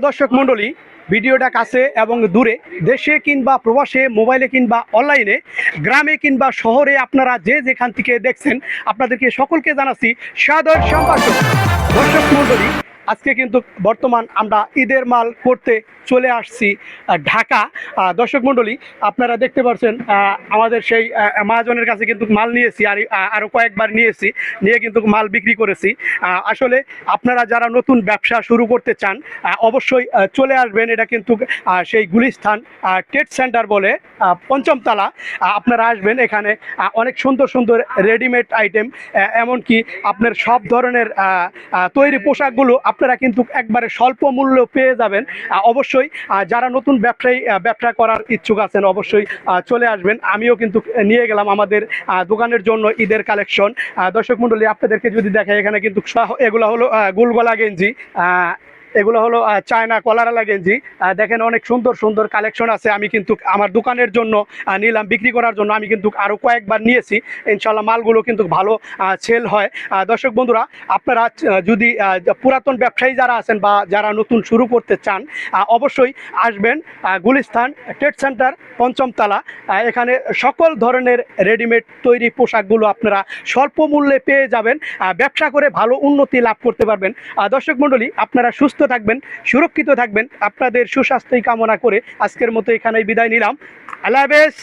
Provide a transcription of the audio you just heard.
দর্শক মণ্ডলী, ভিডিওটা কাছে এবং দূরে, দেশে কিংবা প্রবাসে, মোবাইলে কিংবা অনলাইনে, গ্রামে কিংবা শহরে আপনারা যে যেখান থেকে দেখছেন, আপনাদেরকে সকলকে জানাচ্ছি সাদর সম্ভাষণ। দর্শক মণ্ডলী, আজকে কিন্তু বর্তমান আমরা ঈদের মাল করতে চলে আসছি ঢাকা। দর্শক মণ্ডলী, আপনারা দেখতে পাচ্ছেন আমাদের সেই মহাজনের কাছে কিন্তু মাল নিয়েছি, আর আরও কয়েকবার নিয়ে কিন্তু মাল বিক্রি করেছি। আসলে আপনারা যারা নতুন ব্যবসা শুরু করতে চান অবশ্যই চলে আসবেন। এটা কিন্তু সেই গুলিস্তান ট্রেড সেন্টার বলে, পঞ্চম তলা। আপনারা আসবেন, এখানে অনেক সুন্দর সুন্দর রেডিমেড আইটেম, এমনকি আপনার সব ধরনের তৈরি পোশাকগুলো আপনারা কিন্তু একবারে স্বল্প মূল্য পেয়ে যাবেন। অবশ্যই যারা নতুন ব্যবসা করার ইচ্ছুক আছেন অবশ্যই চলে আসবেন। আমিও কিন্তু নিয়ে গেলাম আমাদের দোকানের জন্য ঈদের কালেকশন। দর্শক মণ্ডলী, আপনাদেরকে যদি দেখে, এখানে কিন্তু এগুলো হলো গোলগলা গেঞ্জি, এগুলো হলো চায়না কলারওয়ালা গেঞ্জি। দেখেন অনেক সুন্দর সুন্দর কালেকশন আছে। আমি কিন্তু আমার দোকানের জন্য নিলাম, বিক্রি করার জন্য। আমি কিন্তু আরও কয়েকবার নিয়েছি, ইনশাল্লাহ মালগুলো কিন্তু ভালো সেল হয়। দর্শক বন্ধুরা, আপনারা যদি পুরাতন ব্যবসায়ী যারা আছেন বা যারা নতুন শুরু করতে চান অবশ্যই আসবেন গুলিস্তান ট্রেড সেন্টার, পঞ্চম তলা। এখানে সকল ধরনের রেডিমেড তৈরি পোশাকগুলো আপনারা স্বল্প মূল্যে পেয়ে যাবেন। ব্যবসা করে ভালো উন্নতি লাভ করতে পারবেন। দর্শক মণ্ডলী, আপনারা সুস্থ থাকবেন, সুরক্ষিত থাকবেন। আপনাদের সুস্বাস্থ্যই কামনা করে আজকের মতো এখানেই বিদায় নিলাম। আল্লাহ হাফেজ।